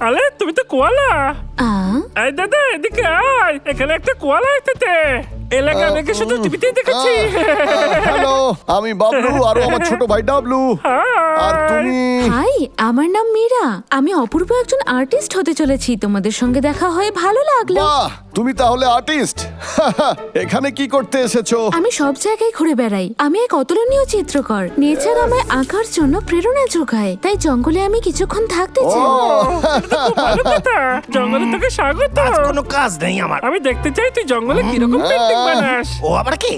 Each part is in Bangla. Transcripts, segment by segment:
আরে তুমি তো কোয়ালা। এই দাদা এদিকে আয়, এখানে একটা কোয়ালা এসেছে। এলাকা থেকে শুধু টিভিতেই দেখেছি। হ্যালো, আমি বাবলু আর আমার ছোট ভাই ডাবলু। আর তুমি? হাই, আমার নাম মীরা। আমি অপূর্ব একজন আর্টিস্ট হতে চলেছি। তোমাদের সঙ্গে দেখা হয়ে ভালো লাগলো। বাহ, তুমি তাহলে আর্টিস্ট। এখানে কি করতে এসেছো? আমি সব জায়গায় ঘুরে বেড়াই। আমি এক অতুলনীয় চিত্রকর। নেচার আমায় আঁকার জন্য প্রেরণা যোগায়, তাই জঙ্গলে আমি কিছুক্ষণ থাকতে চাই। ভালো কথা, জঙ্গলে তোকে স্বাগত। আজ কোনো কাজ নেই আমার। আমি দেখতে চাই তুই জঙ্গলে কিরকম পেন্টিং বানাস। ও আবার কি?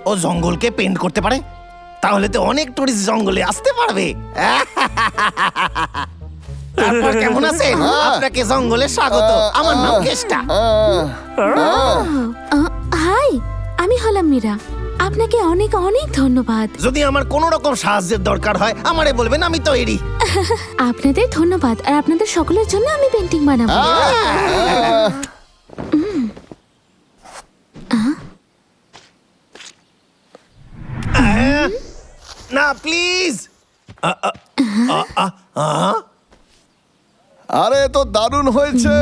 ও জঙ্গলকে পেন্ট করতে পারে? তাহলে তো অনেক টুরিস্ট জঙ্গলে আসতে পারবে। তারপর কেমন আছেন? আপনাকে জঙ্গলে স্বাগত। আমার নাম কেষ্টা। হাই, আমি হলাম মীরা। আপনাকে অনেক অনেক ধন্যবাদ। যদি আমার কোনো রকম সাহায্যের দরকার হয় আমারে বলবেন, আমি তৈরি। আপনাদের ধন্যবাদ, আর আপনাদের সকলের জন্য আমি পেন্টিং বানাবো। না প্লিজ। আরে তো দারুণ হয়েছে।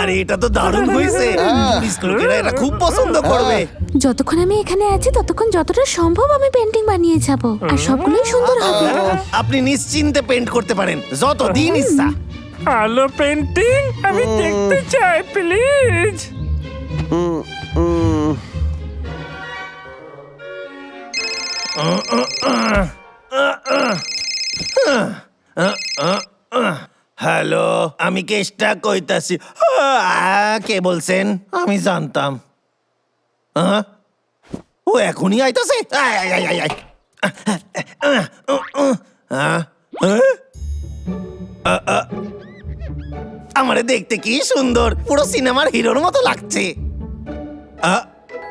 আরে এটা তো দারুণ হয়েছে। টুরিস্ট লোকেরা এটা খুব পছন্দ করবে। যতক্ষণ আমি এখানে আছি ততক্ষণ যতটা সম্ভব আমি পেন্টিং বানিয়ে যাব, আর সবগুলোই সুন্দর হবে। আপনি নিশ্চিন্তে পেন্ট করতে পারেন যতদিন ইচ্ছা। আলো পেন্টিং আমি দেখতে চাই প্লিজ। হ্যালো, আমি কেষ্টা কইতাছি। কে বলছেন? আমি জানতাম। ও এখনই আইতাছে। আমারে দেখতে কি সুন্দর, পুরো সিনেমার হিরোর মতো লাগছে।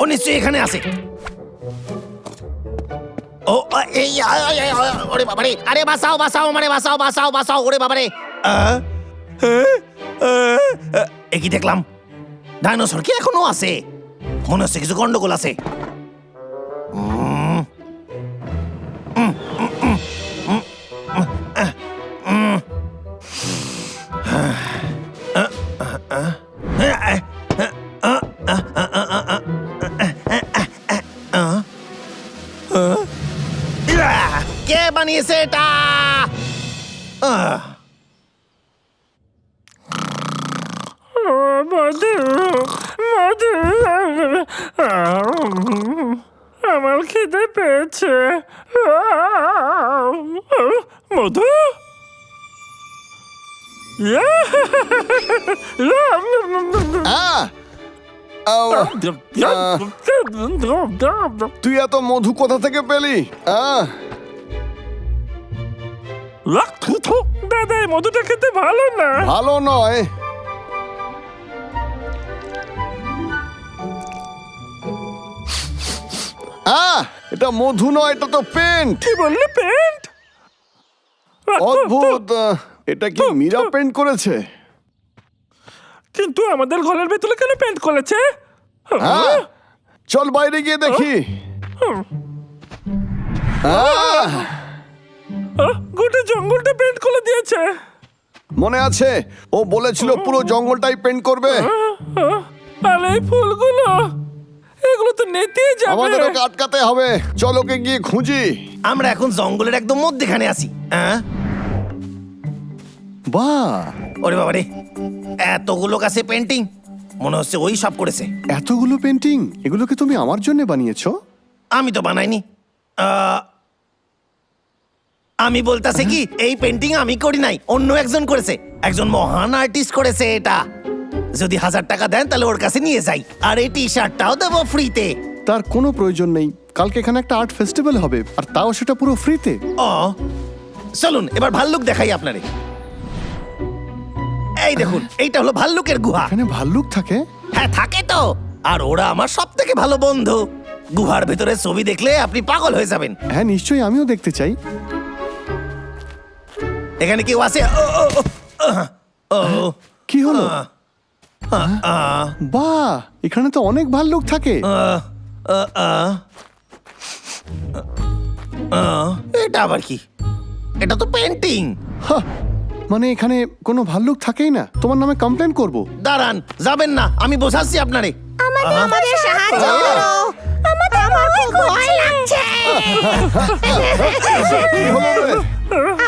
ও নিশ্চয়ই এখানে আছে। ও এই ওরে বাবারে, আরে বাঁচাও বাঁচাও, আমারে বাঁচাও বাঁচাও বাঁচাও, ওরে বাবারে। এ কি দেখলাম? ডাইনোসর কি এখনো আছে? মনে হচ্ছে কিছু গন্ডগোল আছে। কে বানিয়েছে এটা? মধু, মধু, আমার খিদে পেয়েছে। মধু, তুই এত মধু কোথা থেকে পেলি? দাদা এই মধুটা খেতে ভালো না। ভালো নয়। এটা মধু নয়, এটা তো পেন্ট। কি বললি? পেন্ট? অদ্ভুত। এটা কি মীরা পেন্ট করেছে? কিন্তু আমাদের ঘরের ভেতরে কেন পেন্ট করেছে? চল বাইরে গিয়ে দেখি। গোটা জঙ্গলটা পেন্ট করে দিয়েছে। মনে আছে ও বলেছিল পুরো জঙ্গলটাই পেন্ট করবে। আরে এই ফুলগুলো, এগুলো তো নেতিয়ে যাবে। আমাদের ওকে আটকাতে হবে। চল ওকে গিয়ে খুঁজি। আমরা এখন জঙ্গলের একদম মধ্যখানে আছি। বাহ, ওরে বাবারে, এতগুলো কাছে পেন্টিং, মনে হচ্ছে ওই সব করেছে। এতগুলো পেন্টিং, এগুলো কি তুমি আমার জন্য বানিয়েছো? আমি তো বানাইনি। আমি বলতাছি কি, এই পেন্টিং আমি করি নাই, অন্য একজন করেছে। একজন মহান আর্টিস্ট করেছে এটা। যদি 1000 টাকা দেন তাহলে ওর কাছে নিয়ে যাই, আর এই টি শার্টটাও দেবো ফ্রিতে। তার কোনো প্রয়োজন নেই। কালকে এখানে একটা আর্ট ফেস্টিভ্যাল হবে, আর তাও সেটা পুরো ফ্রিতে। চলুন এবার ভাল্লুক দেখাই আপনারে। এই দেখুন, এইটা হলো ভাল্লুকের গুহা। এখানে ভাল্লুক থাকে? হ্যাঁ থাকে তো, আর ওরা আমার সব থেকে ভালো বন্ধু। গুহার ভেতরে ছবি দেখলে আপনি পাগল হয়ে যাবেন। হ্যাঁ নিশ্চয়ই, আমিও দেখতে চাই। এখানে কেউ আছে? কি হলো? বাহ, এখানে তো অনেক ভাল্লুক থাকে। এটা আবার কি? এটা তো পেন্টিং। হাহ, মানে এখানে কোনো ভাল্লুক থাকেই না। তোমার নামে কমপ্লেন করব। দাঁড়ান, যাবেন না, আমি বোঝাচ্ছি আপনারে। আমাদের সাহায্য করো। আমার খুব ভয় লাগছে। কি হলো রে?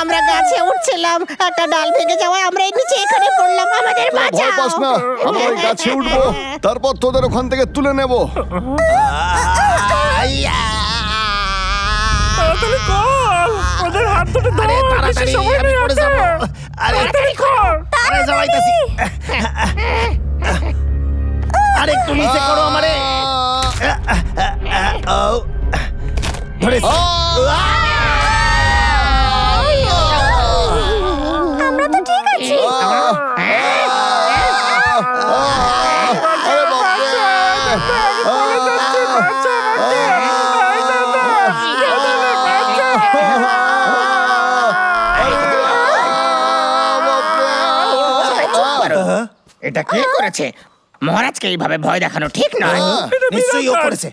আমরা গাছে উঠছিলাম, একটা ডাল ভেঙে যাওয়ায় আমরা এই নিচে এখানে পড়লাম। আমাদের ভয় পাস বাঁচাও। না, আমরা ওই গাছে উঠবো, তারপর তোদের ওখান থেকে তুলে নেব। আইয়া! তাড়াতাড়ি কর, ওদের হাত দুটো ধর, আরে বেশি তাড়াতাড়ি, সময় আমি নেই পড়ে হাতে। যাবো। আরে তাড়াতাড়ি কর। আরে যাওয়াইতাছি। আরে একটু নিচে করো আমারে। ও, ধরেছি। আমরা তো ঠিক আছি। আরে বাপরে! এটা কে করেছে? মহারাজকে এইভাবে ভয় দেখানো ঠিক নয়। নিশ্চয়ই ও করেছে।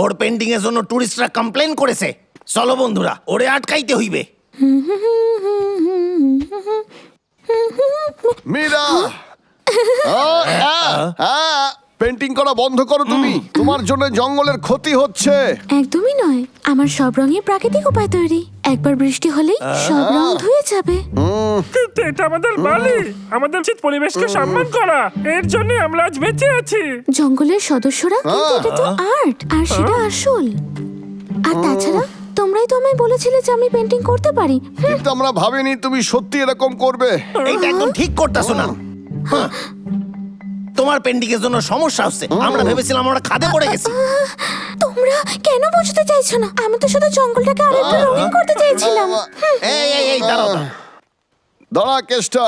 ওর পেন্টিং এর জন্য টুরিস্টরা কমপ্লেন করেছে। চলো বন্ধুরা, ওরে আটকাইতে হইবে। মীরা, পেন্টিং করা বন্ধ করো তুমি। তোমার জন্য জঙ্গলের ক্ষতি হচ্ছে। একদমই নয়, আমার সব রঙই প্রাকৃতিক উপায় তৈরি। একবার বৃষ্টি হলেই সব রং ধুয়ে যাবে। কিন্তু এটা আমাদের বালি, আমাদের উচিত পরিবেশকে সম্মান করা। এর জন্য আমরা আজ বেঁচে আছি। জঙ্গলের সদস্যরা, কিন্তু এটা তো আর্ট, আর সেটা আসল। আর তাছাড়া তোমরাই তো আমায় বলেছিলে যে আমি পেন্টিং করতে পারি। কিন্তু আমরা ভাবিনি তুমি সত্যি এরকম করবে। এইটা একদম ঠিক করতেছো না। হ্যাঁ। তোমার পেন্টিং এর জন্য সমস্যা হচ্ছে। আমরা ভেবেছিলাম আমরা খাদে পড়ে গেছি। তোমরা কেন বুঝতে চাইছো না? আমি তো শুধু জঙ্গলটাকে আরেকটু রঙিন করতে চাইছিলাম। এই দাঁড়াও দাঁড়াও। দাঁড়া কেষ্টা,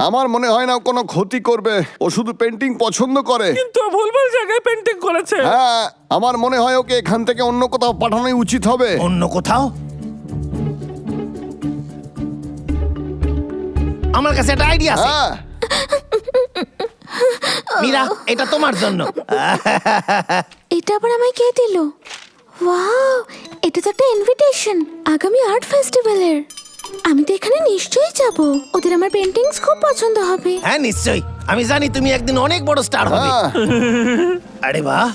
আমার মনে হয় না ও কোনো ক্ষতি করবে। ও শুধু পেন্টিং পছন্দ করে। কিন্তু ও ভুলভাল জায়গায় পেন্টিং করেছে। হ্যাঁ, আমার মনে হয় ওকে এখান থেকে অন্য কোথাও পাঠানোই উচিত হবে। অন্য কোথাও? আমার কাছে একটা আইডিয়া আছে। হ্যাঁ, মীরা, এটা তোমার জন্য। এটা আবার আমায় কে দিল? ওয়াও, এটা তো একটা ইনভিটেশন আগামী আর্ট ফেস্টিভ্যালের। আমি তো এখানে নিশ্চয়ই যাব। ওদের আমার পেন্টিংস খুব পছন্দ হবে। হ্যাঁ নিশ্চয়ই, আমি জানি তুমি একদিন অনেক বড় স্টার হবে। হ্যাঁ। আরে বাহ,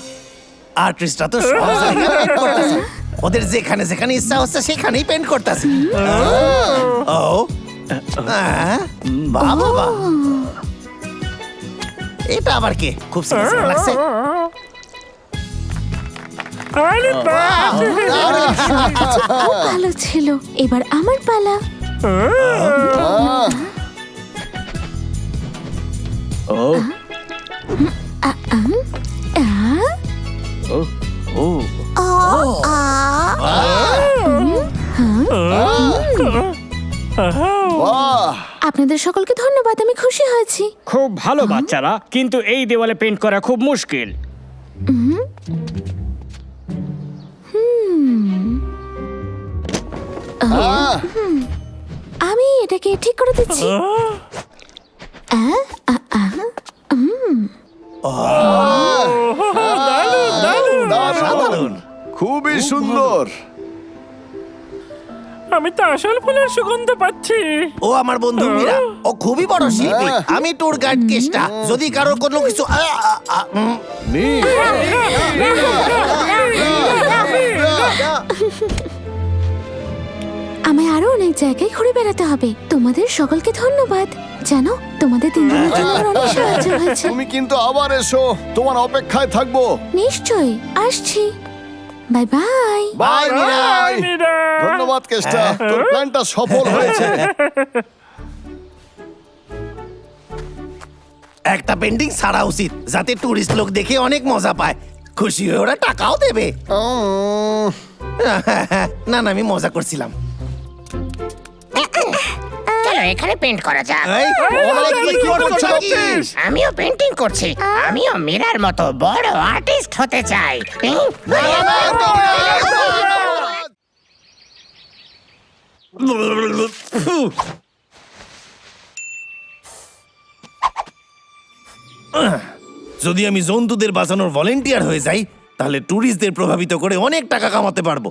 আর্টিস্টরা তো সব জায়গায় পেন্ট করতেছে। ওদের যেখানে যেখানে ইচ্ছা হচ্ছে সেখানেই পেন্ট করতেছে। ও, বাহ বাহ, এটা আবার কে? খুব সিরিয়াস লাগছে। আরে বাহ! খুব ভালো ছিল। এবার আমার পালা। বাহ, আপনাদের সকলকে ধন্যবাদ, আমি খুশি হয়েছি। খুব ভালো বাচ্চারা, কিন্তু এই দেওয়ালে পেন্ট করা খুব মুশকিল। আমি এটাকে ঠিক করে দিচ্ছি। সাধারণ। খুবই সুন্দর। আমি তো আসল ফুলের সুগন্ধ পাচ্ছি। ও আমার বন্ধু মীরা, ও খুবই বড় শিল্পী। আমি ট্যুর গাইড কেষ্টা। যদি কারোর কোনো কিছু আমায় আরো অনেক জায়গায় ঘুরে বেড়াতে হবে। তোমাদের সকলকে ধন্যবাদ। জানো, তোমাদের তিনজনের জন্য আমার অনেক সাহায্য হয়েছে। তুমি কিন্তু আবার এসো, তোমার অপেক্ষায় থাকবো। নিশ্চয়ই আসছি। Bye bye. Bye Mira. Bye, Mira. ধন্যবাদ কেষ্টা, তোর প্ল্যানটা সফল হয়েছে। একটা পেন্টিং ছাড়া উচিত, যাতে টুরিস্ট লোক দেখে অনেক মজা পায়। খুশি হয়ে ওরা টাকাও দেবে। না না, আমি মজা করছিলাম। চলো এখানে পেন্ট করা যাক। এই, ওরা কি করছো নাকি? আমিও পেন্টিং করছি। আমিও মীরার মতো বড় আর্টিস্ট হতে চাই। যদি আমি জন্তুদের বাঁচানোর ভলেন্টিয়ার হয়ে যাই তাহলে ট্যুরিস্টদের প্রভাবিত করে অনেক টাকা কামাতে পারবো।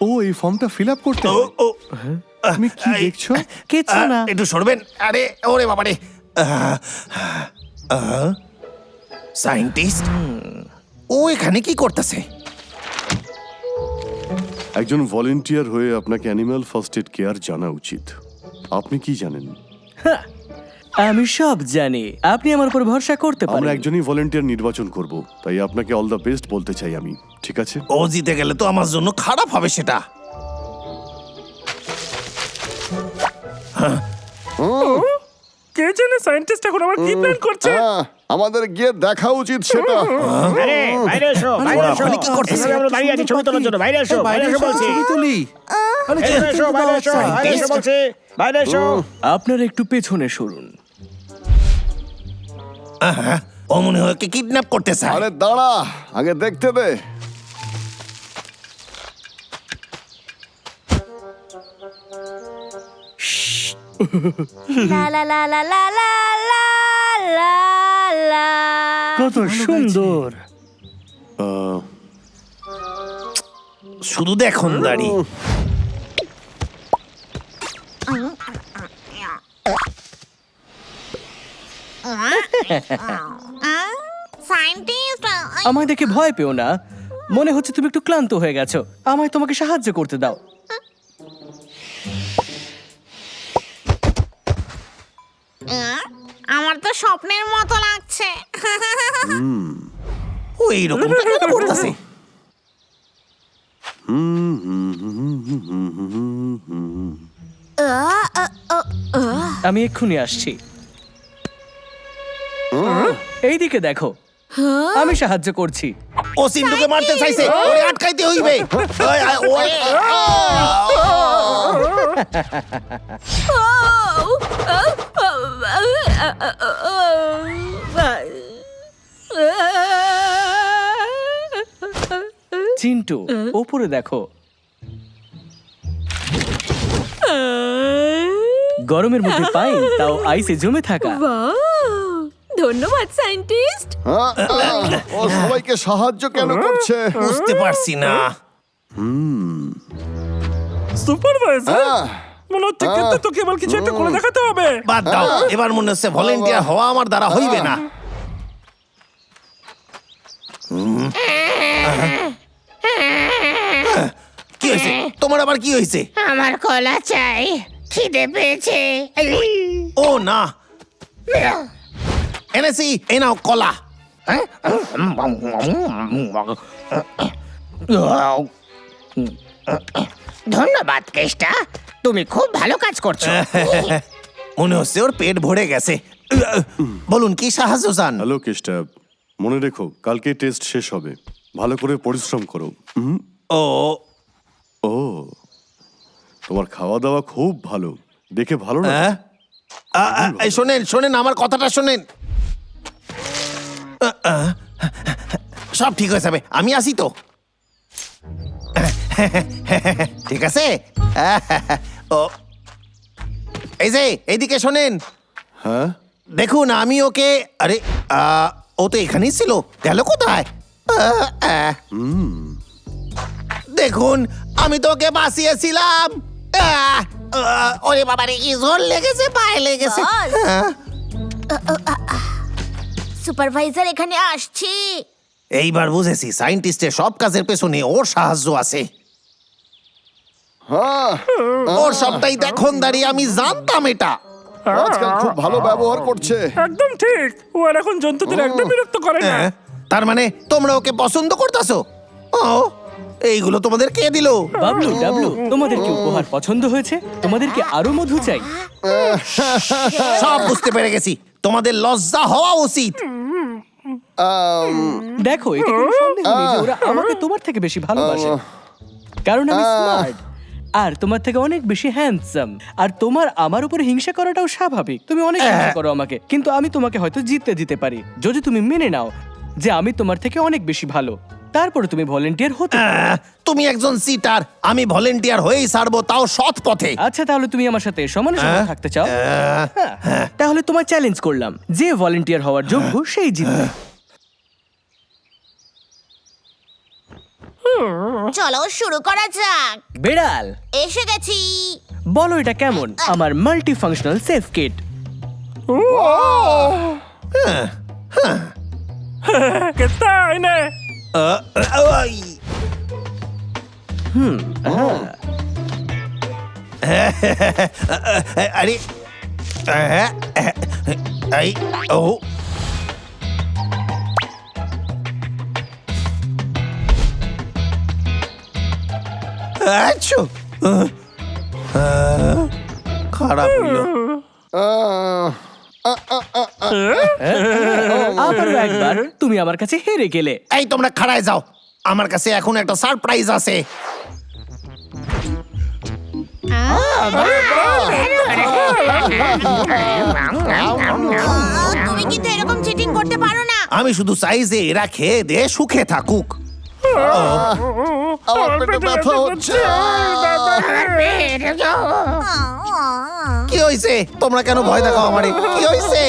ও এই ফর্মটা ফিল আপ করতে ও হয়? ও তুমি কি দেখছো? কিচ্ছু না। একটু সরবেন। আরে ওরে বাবারে, সায়েন্টিস্ট ও এখানে কি করতেছে? একজন ভলেন্টিয়ার হয়ে আপনাকে অ্যানিমাল ফার্স্ট এড কেয়ার জানা উচিত। আপনি কি জানেন? আমি সব জানি, আপনি আমার উপর ভরসা করতে আমরা পারেন। একজনই ভলেন্টিয়ার নির্বাচন করব, তাই আপনাকে অল দ্য বেস্ট বলতে চাই আমি, ঠিক আছে? ও জিতে গেলে তো আমার জন্য খারাপ হবে সেটা। কে জানে সায়েন্টিস্ট এখন আমার কি প্ল্যান করছে। হ্যাঁ, আমাদের গিয়ে দেখা উচিত সেটা। আরে বাইরে এসো, বাইরে এসো। ওখানে কি করতেছে? এখানে আমরা দাঁড়িয়ে আছি ছবি তোলার জন্য। বাইরে এসো, বাইরে এসো বলছি। তুলি। বাইরে এসো, বাইরে এসো, বাইরে এসো বলছি। বাইরে এসো। আপনারা একটু পেছনে সরুন। ও মনে হয় ওকে কিডন্যাপ করতে চায়। আরে দাঁড়া, আগে দেখতে দে। লা লা লা লা লা লা লা লা লা। কত সুন্দর। আহ, শুধু দেখুন দাঁড়ি। সায়েন্টিস্ট, আমায় দেখে ভয় পেও না, মনে হচ্ছে তুমি একটু ক্লান্ত হয়ে গেছো। আমায় তোমাকে সাহায্য করতে দাও। আমার তো স্বপ্নের মতো লাগছে। ও এইরকম কেন করতেছে? আমি এক্ষুনি আসছি। এইদিকে দেখো, আমি সাহায্য করছি। ও সিন্ধুকে মারতে চাইছে, ওরে আটকাইতে হইবে। চিন্টু, ওপরে দেখো। গরমের মধ্যে পাই, তাও আইসে জমে থাকা। ধন্যবাদ সায়েন্টিস্ট। হ্যাঁ, ও সবাইকে সাহায্য কেন করছে? বুঝতে পারছি না। সুপারভাইজার হ্যাঁ, মনে হচ্ছে কিন্তু তো কেবল কিছু একটা করে দেখাতে হবে। বাদ দাও, এবার মনে হচ্ছে ভলেন্টিয়ার হওয়া আমার দ্বারা হইবে না। কি হয়েছে তোমার? আবার কি হয়েছে? আমার কলা চাই, খিদে পেয়েছে। ও না, এনেছি, এই নাও কলা। ধন্যবাদ কেষ্টা, তুমি খুব ভালো কাজ করছো। মনে হচ্ছে ওর পেট ভরে গেছে। বলুন কি সাহায্য চান? হ্যালো কেষ্টা, মনে রেখো কালকে টেস্ট শেষ হবে, ভালো করে পরিশ্রম করো। ও ও, তোমার খাওয়া দাওয়া খুব ভালো, দেখে ভালো না? হ্যাঁ? এই শোনেন শোনেন, আমার কথাটা শোনেন। সব ঠিক হয়ে যাবে, আমি আসি তো। ঠিক আছে। ও এই যে এইদিকে শোনেন। হ্যাঁ, দেখুন আমি ওকে, আরে ও তো এখানেই ছিল, গেল কোথায়? দেখুন আমি তো ওকে বাঁচিয়েছিলাম। ওরে বাবা রে, কি জোর লেগেছে, পায়ে লেগেছে। সুপারভাইজার এখানে আসছি। এইবার বুঝেছি সায়েন্টিস্টের সব কাজের পেছনে ওর সাহায্য আছে। হ্যাঁ, ওর সবটাই দেখুন দাঁড়িয়ে, আমি জানতাম এটা। আজকাল খুব ভালো ব্যবহার করছে। একদম ঠিক, ও আর এখন জন্তুদের একদম বিরক্ত করে না। হ্যাঁ, তার মানে তোমরা ওকে পছন্দ করতেছো? ও, এইগুলো তোমাদের কে দিল? বাবলু, ডাবলু, তোমাদের কি উপহার পছন্দ হয়েছে? তোমাদের কি আরো মধু চাই? সব বুঝতে পেরে গেছি, তোমাদের লজ্জা হওয়া উচিত। দেখো, এতে কোনো সন্দেহ নেই যে ওরা আমাকে তোমার থেকে বেশি ভালোবাসে, কারণ আমি স্মার্ট আর তোমার থেকে অনেক বেশি হ্যান্ডসাম। আর তোমার আমার উপর হিংসা করাটাও স্বাভাবিক। তুমি অনেক হিংসা করো আমাকে, কিন্তু আমি তোমাকে হয়তো জিততে দিতে পারি যদি তুমি মেনে নাও যে আমি তোমার থেকে অনেক বেশি ভালো। তারপরে তুমি ভলেন্টিয়ার হতে পারো। তুমি একজন সিটার, আমি ভলেন্টিয়ার হয়েই ছাড়বো, তাও সৎ পথে। আচ্ছা তাহলে তুমি আমার সাথে সমানে সমান থাকতে চাও? হ্যাঁ, তাহলে তোমার চ্যালেঞ্জ করলাম, যে ভলেন্টিয়ার হওয়ার যোগ্য সেই জিতবে। চলো শুরু করা যাক। বেড়াল, এসে গেছি। বলো এটা কেমন আমার মাল্টি ফাংশনাল সেফ কিট? তাই না? ওই। আরে এই ও আচ্ছা, খারাপ হলো। আবারও একবার তুমি আমার কাছে হেরে গেলে। এই তোমরা খাড়ায় যাও, আমার কাছে এখন একটা সারপ্রাইজ আছে। তুমি কিন্তু এরকম চিটিং করতে পারো না। আমি শুধু চাই যে এরা খেয়ে দিয়ে সুখে থাকুক। আমার পেটে ব্যথা হচ্ছে। কি হয়েছে? তোমরা কেন ভয় দেখাও আমারে? কি হয়েছে?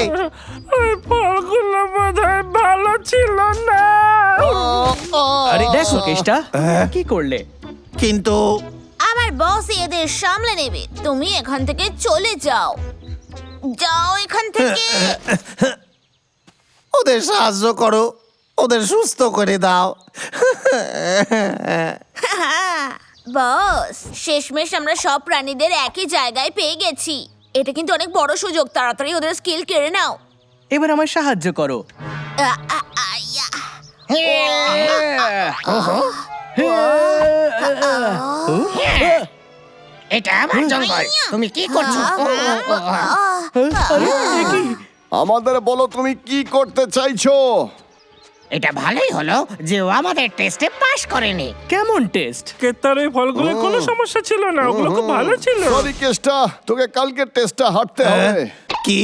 ওই ফলগুলো বোধহয় ভালো ছিল না। আরে দেখো কেষ্টা, কি করলে? কিন্তু আমার বস এদের সামলে নেবে। তুমি এখান থেকে চলে যাও। যাও এখান থেকে। ওদের সাহায্য করো, ওদের সুস্থ করে দাও। বস, শেষমেশ আমরা সব প্রাণীদের একই জায়গায় পেয়ে গেছি। এটা কিন্তু অনেক বড় সুযোগ। তাড়াতাড়ি ওদের স্কিল কেড়ে নাও। এবার আমায় সাহায্য করো। আইয়া। এটা আমার জঙ্গল, তুমি কি করছো? আরে, এ কি? আমাদের বলো তুমি কি করতে চাইছো? এটা ভালোই হলো যে ও আমাদের টেস্টে পাশ করেনি। কেমন টেস্ট? কেতার ওই ফলগুলো কোনো সমস্যা ছিল না, ওগুলো খুব ভালো ছিল। সরি কেষ্টা, তোকে কালকে টেস্টটা হাঁটতে হবে। কি?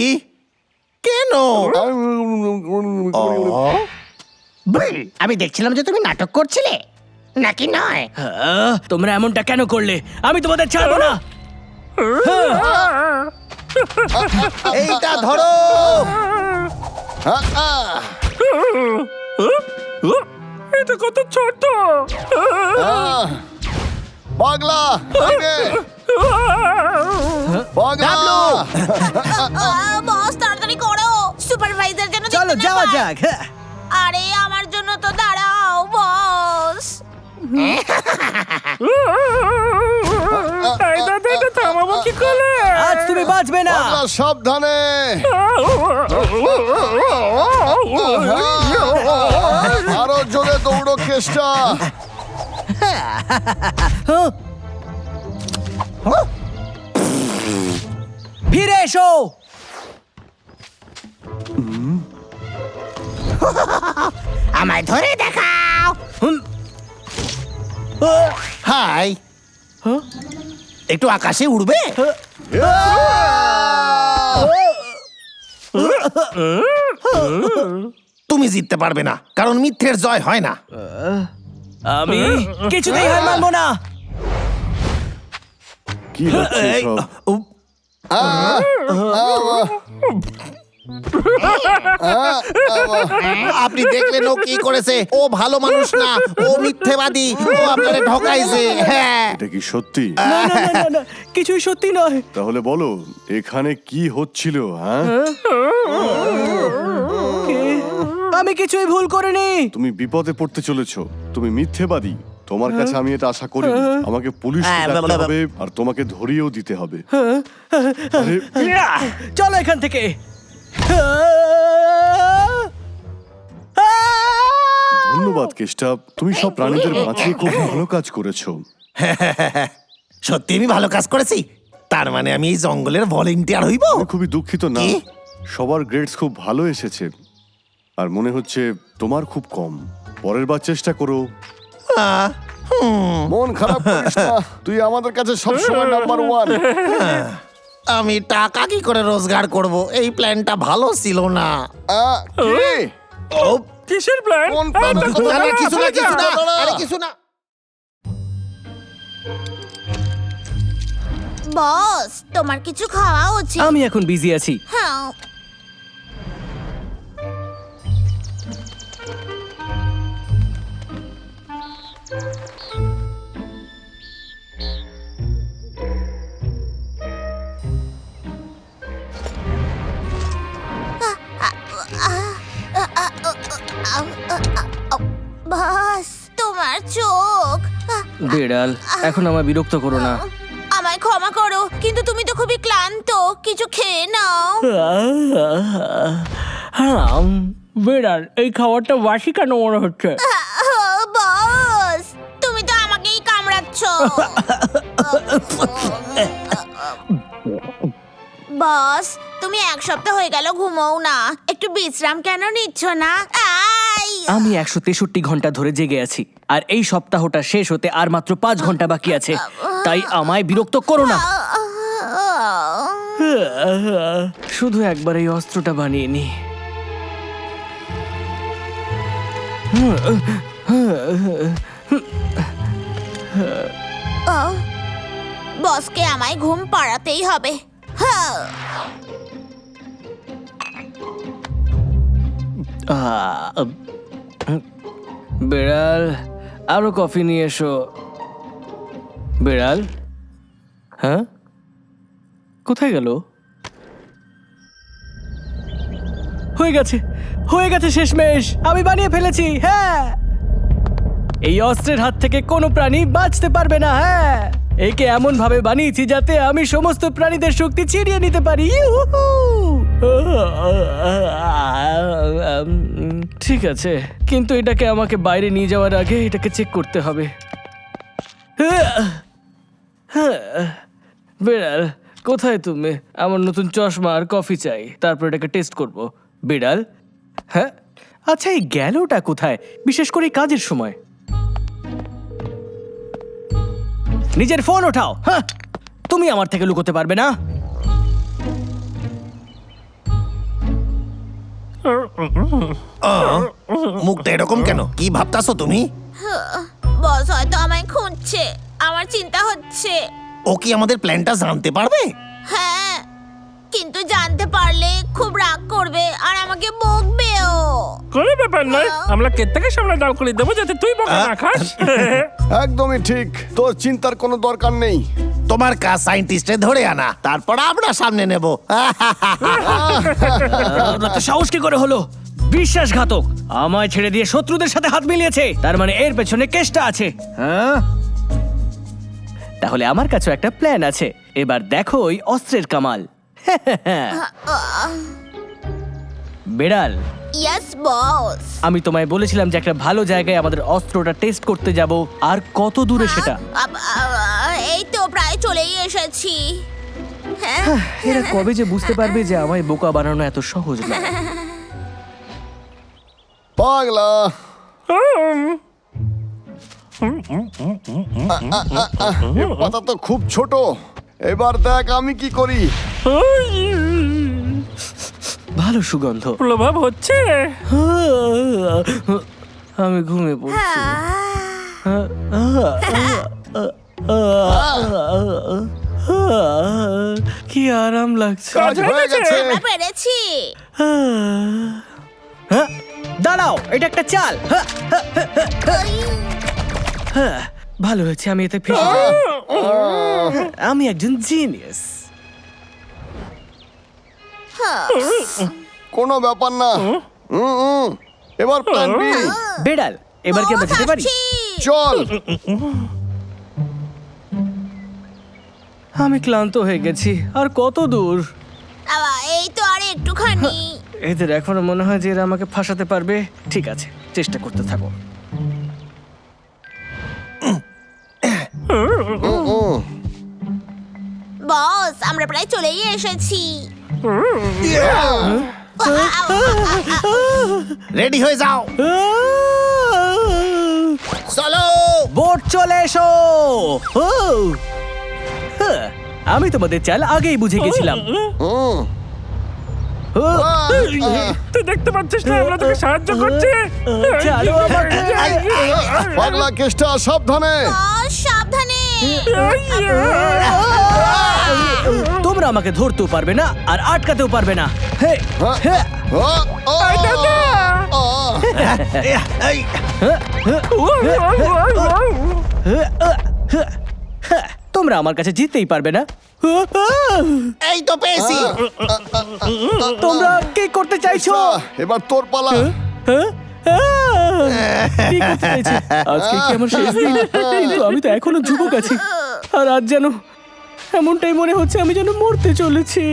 কেন? আমি দেখছিলাম যে তুমি নাটক করছিলে, নাকি নয়? তোমরা এমনটা কেন করলে? আমি তোমাদের ছাড়বো না। এইটা ধরো। এটা কত ছোট। পাগলা, আরে, পাগলা। বস তাড়াতাড়ি করো, সুপারভাইজার যেন দেখতে চলো না যাওয়া পায়। যাক। হ্যাঁ। আরে আমার জন্য তো দাঁড়াও বস। এই দাদা, এটা থামাবো কি করে? আজ তুমি বাঁচবে না। পাগলা সাবধানে। আরো জোরে দৌড়ো কেষ্টা। ফিরে এসো। আমায় ধরে দেখাও। হাই, একটু আকাশে উড়বে? তুমি জিততে পারবে না, কারণ মিথ্যের জয় হয় না। আমি কিছুতেই হার মানবো না। কি হচ্ছে এই, সব? উপ, আপনি দেখলেন ও কি করেছে? ও ভালো মানুষ না, ও মিথ্যেবাদী, ও আপনারে ঠকাইছে। হ্যাঁ, এটা কি সত্যি? না, না, না, না, না, কিছুই সত্যি নয়। তাহলে বলো এখানে কি হচ্ছিল? হ্যাঁ, আমি কিছুই ভুল করিনি। তুমি বিপদে পড়তে চলেছো। তুমি মিথ্যেবাদী। তোমার কাছে আমি এটা আশা করি। আমাকে পুলিশকে ডাকতে হবে আর তোমাকে ধরিয়েও দিতে হবে। আরে, চলো এখান থেকে। ধন্যবাদ কেষ্টা, তুমি সব প্রাণীদের বাঁচিয়ে খুব ভালো কাজ করেছো। সত্যি আমি ভালো কাজ করেছি। তার মানে আমি এই জঙ্গলের ভলেন্টিয়ার হইব? আমি খুবই দুঃখিত না, কি? সবার গ্রেডস খুব ভালো এসেছে আর মনে হচ্ছে তোমার খুব কম। পরের বার চেষ্টা করো। মন খারাপ করিস না, তুই আমাদের কাছে সবসময় নাম্বার 1। আমি টাকা কি করে রোজগার করব? এই প্ল্যানটা ভালো ছিল না। কি? ও কিসের প্ল্যান কোন plan? আরে কিছু না কিছু না আরে কিছু না বস তোমার কিছু খাওয়া উচিত। আমি এখন বিজি আছি। হ্যাঁ বস তোমার চোখ। বিড়াল, এখন আমায় বিরক্ত করো না। আমায় ক্ষমা করো, কিন্তু তুমি তো খুবই ক্লান্ত, কিছু খেয়ে নাও। বিড়াল, এই খাবারটা বাসি কেন মনে হচ্ছে? বস তুমি তো আমাকেই কামড়াচ্ছ। বস তুমি 1 সপ্তাহ হয়ে গেল ঘুমোও না, একটু বিশ্রাম কেন নিচ্ছ না? আই আমি 163 ঘন্টা ধরে জেগে আছি, আর এই সপ্তাহটা শেষ হতে আর মাত্র 5 ঘন্টা বাকি আছে। তাই আমায় বিরক্ত করো না। শুধু একবার এই অস্ত্রটা বানিয়ে নি। বসকে আমায় ঘুম পাড়াতেই হবে। হ্যাঁ বিড়াল, আরো কফি নিয়ে এসো। বিড়াল, হ্যাঁ কোথায় গেল? হয়ে গেছে, হয়ে গেছে, শেষমেশ আমি বানিয়ে ফেলেছি। হ্যাঁ, এই অস্ত্রের হাত থেকে কোনো প্রাণী বাঁচতে পারবে না। হ্যাঁ, একে এমন ভাবে বানিয়েছি যাতে আমি সমস্ত প্রাণীদের শক্তি ছিনিয়ে নিতে পারি। ইউহু! ঠিক আছে, কিন্তু এটাকে আমাকে বাইরে নিয়ে যাওয়ার আগে এটাকে চেক করতে হবে। বিড়াল, কোথায় তুমি? আমার নতুন চশমা আর কফি চাই, তারপর এটাকে টেস্ট করব। বিড়াল, হ্যাঁ আচ্ছা, এই গেলোটা কোথায়, বিশেষ করে এই কাজের সময়? নিজের ফোন ওঠাও। হ্যাঁ, তুমি আমার থেকে লুকোতে পারবে না। মুখটা এরকম কেন? কি ভাবতাছো তুমি? বস হয়তো আমায় খুঁজছে, আমার চিন্তা হচ্ছে। ও কি আমাদের প্ল্যানটা জানতে পারবে? হ্যাঁ, কিন্তু জানতে পারলে খুব রাগ করবে আর আমাকে বকবেও। কোনো ব্যাপার নয়, আমরা কেত্তাকে সামনে দাও করে দেবো যাতে তুই বকা না খাস। একদমই ঠিক, তোর চিন্তার কোনো দরকার নেই। তোমার কাজ সায়েন্টিস্টে ধরে আনা, তারপর আমরা সামনে নেব। ওরা তো সাহস কি করে হলো? বিশ্বাসঘাতক, আমায় ছেড়ে দিয়ে শত্রুদের সাথে হাত মিলিয়েছে, তার মানে এর পেছনে কেসটা আছে। হ্যাঁ, তাহলে আমার কাছেও একটা প্ল্যান আছে। এবার দেখো ওই অস্ত্রের কামাল। বিড়াল, ইয়েস বস। আমি তোমায় বলেছিলাম যে একটা ভালো জায়গায় আমাদের অস্ত্রটা টেস্ট করতে যাব। আর কত দূরে সেটা? এই তো প্রায় চলেই এসেছি। হ্যাঁ এরা কবে যে বুঝতে পারবে যে আমায় বোকা বানানো এত সহজ না। পাগলা, এ পাতা তো খুব ছোট। এবার দেখ আমি কি করি। ভালো সুগন্ধ, প্রভাব হচ্ছে। আমি ঘুমিয়ে পড়ছি। কি আরাম লাগছে। কাজ হয়ে গেছে। আমরা পেরেছি। হ্যাঁ, দাঁড়াও, এটা একটা চাল। হ্যাঁ, ভালো হয়েছে আমি এতে ফেসে যাই। আমি একজন জিনিয়াস। কোনো ব্যাপার না। এবার প্ল্যান বি। বেড়াল, এবার কি আমরা যেতে পারি? চল। আমি ক্লান্ত হয়ে গেছি। আর কত দূর? এই তো আর একটুখানি। এদের এখনো মনে হয় যে এরা আমাকে ফাঁসাতে পারবে। ঠিক আছে, চেষ্টা করতে থাকো। বস আমরা প্রায় চলেই এসেছি। রেডি হয়ে যাও, চলো। বোট চলে এসো। আমি তোমাদের চাল আগেই বুঝে গেছিলাম। তুই দেখতে পাচ্ছিস না আমরা তোকে সাহায্য করছি? ছাড়ো আমাকে। পাগলা কেষ্টা সাবধানে। সাবধানে। তোমরা আমাকে ধরতেও পারবে না আর আটকাতেও পারবে না। হে, হে, এই, তোমরা আমার কাছে জিততেই পারবে না। এই তো পেয়েছি। তোমরা কি করতে চাইছো? এবার তোর পালা। কি করতে চাইছো? আজকে কি আমার শেষ দিন? কিন্তু আমি তো এখনো যুবক আছি আর আজ যেন এমনটাই মনে হচ্ছে আমি যেন মরতে চলেছি।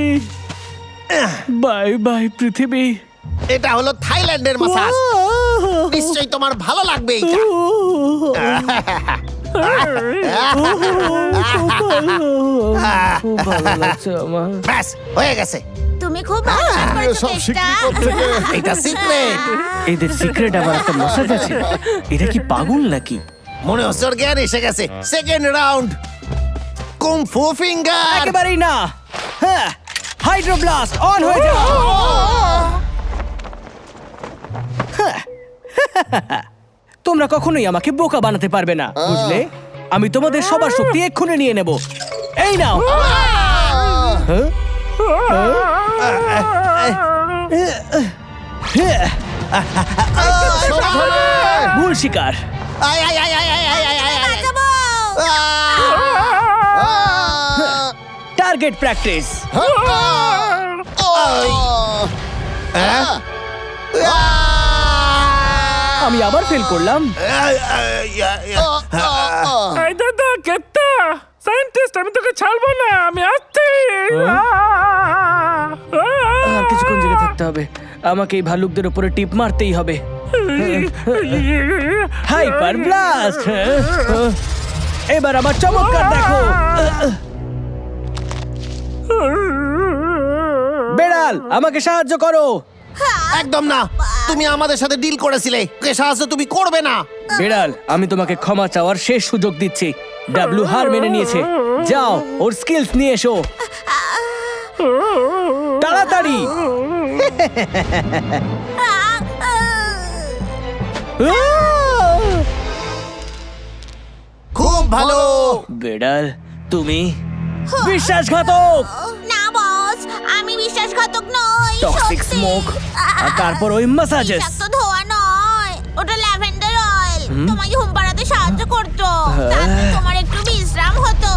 বাই বাই পৃথিবী। এটা হলো থাইল্যান্ডের মাসাজ, নিশ্চয়ই তোমার ভালো লাগবে এইটা। খুব ভালো লাগছে আমার। ব্যাস হয়ে গেছে। তুমি খুব ভালো কাজ করেছো সব কেষ্টা। শিখলি কোত্থেকে? এটা সিক্রেট। এদের সিক্রেট আবার একটা মাসাজ আছে? এটা কি পাগল নাকি? মনে হচ্ছে ওর জ্ঞান এসে গেছে। Second round, kung fu finger. একেবারেই না। হ্যাঁ, হাইড্রোব্লাস্ট অন হয়ে যাও। হ্যাঁ। তোমরা কখনোই আমাকে বোকা বানাতে পারবে না, বুঝলে? আমি তোমাদের সবার শক্তি এক্ষুনি নিয়ে নেব। এই নাও। হ্যাঁ? ভুল শিকার। আয় আয় আয় আয় আয় আয় আয় আয় আয়। Target practice. আমি আবার ফেল করলাম। এই দাদা কেত্তা সায়েন্টিস্ট, আমি তোকে ছাড়বো না, আমি আসছি। আর কিছুক্ষণ জেগে থাকতে হবে। আমাকে এই ভালুকদের উপরে টিপ মারতেই হবে। Hyper blast. এবার আমার চমৎকার দেখো। বেড়াল, আমাকে সাহায্য করো। একদম না, তুমি আমাদের সাথে ডিল করেছিলে, ওকে সাহায্য তুমি করবে না। বেড়াল, আমি তোমাকে ক্ষমা চাওয়ার শেষ সুযোগ দিচ্ছি। ডাব্লু হার মেনে নিয়েছে। যাও, ওর স্কিলস নিয়ে এসো তাড়াতাড়ি। খুব ভালো। বেড়াল, তুমি বিশ্বাসঘাতক। না বস, আমি বিশ্বাসঘাতক নই। টক্সিক সত্যি। স্মোক আর তারপর ওই মাসাজেস। বিষাক্ত ধোঁয়া নয়, ওটা ল্যাভেন্ডার অয়েল। তোমাকে ঘুম পাড়াতে সাহায্য করতো, তাতে তোমার একটু বিশ্রাম হতো।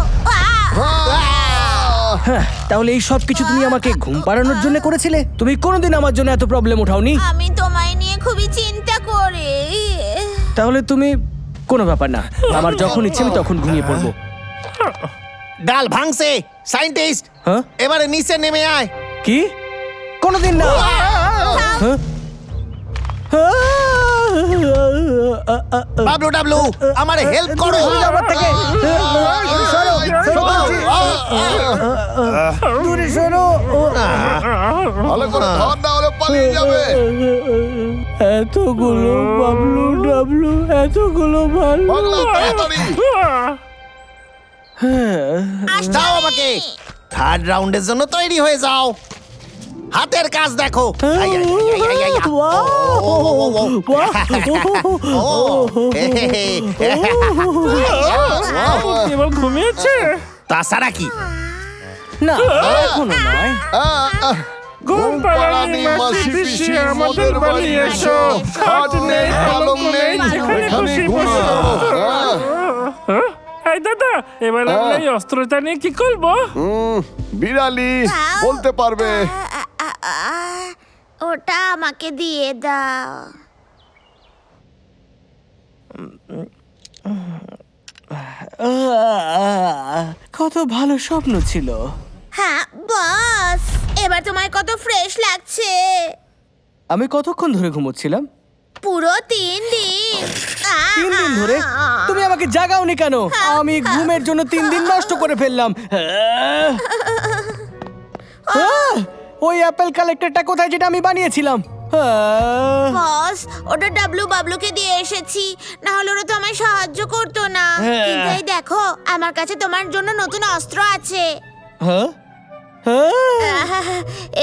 হ্যাঁ, তাহলে এই সব কিছু তুমি আমাকে ঘুম পাড়ানোর জন্য করেছিলে? তুমি কোনোদিন আমার জন্য এত প্রবলেম উঠাওনি। আমি তোমায় নিয়ে খুবই চিন্তা করি। তাহলে তুমি কোনো ব্যাপার না, আমার যখন ইচ্ছে আমি তখন ঘুমিয়ে পড়বো। ডাল ভাঙছে। সায়েন্টিস্ট, হ্যাঁ? এবারে নিচে নেমে আয়। কি? কোনোদিন না। হ্যাঁ? বাবলু ডাবলু, আমার হেল্প করো। আমার থেকে সরো, সরো বলছি। দূরে সরো। ভালো করে ধর, না হলে পালিয়ে যাবে। এতগুলো বাবলু ডাবলু, এতগুলো ভালো। পাগলা তাড়াতাড়ি। দাও আমাকে। থার্ড রাউন্ডের জন্য তৈরি হয়ে যাও। হাতের কাজ দেখো। আই, আই, আই, আই, আই, আই। ও, ও, ও, ও, ও। ও, হে, হে, হে। এবার ঘুমিয়েছে। তাছাড়া কি? না, এখনো নয়। ঘুম পাড়ানি মাসি পিসি আমাদের বাড়ি এসো। খাট নেই, পালং নেই, যেখানে খুশি বসো। এই দাদা, এবার আমরা এই অস্ত্রটা নিয়ে কি করবো? বিড়ালি বলতে পারবে। ওটা আমাকে দিয়ে দাও। কত ভালো স্বপ্ন ছিল। হ্যাঁ বস, এবার তোমায় কত ফ্রেশ লাগছে। আমি কতক্ষণ ধরে ঘুমোচ্ছিলাম? পুরো 3 দিন। 3 দিন ধরে? তুমি আমাকে জাগাওনি কেন? আমি ঘুমের জন্য 3 দিন নষ্ট করে ফেললাম। ওই অ্যাপেল কালেক্টরটা কোথায়, যেটা আমি বানিয়েছিলাম? বস, ওটা ডাবলু বাবলুকে দিয়ে এসেছি, না হলে ওরা তো আমায় সাহায্য করতো না। কিন্তু এই দেখো, আমার কাছে তোমার জন্য নতুন অস্ত্র আছে। হ্যাঁ,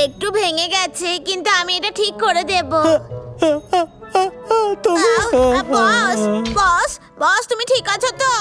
একটু ভেঙে গেছে কিন্তু আমি এটা ঠিক করে দেব। বস বস বস তুমি ঠিক আছো তো?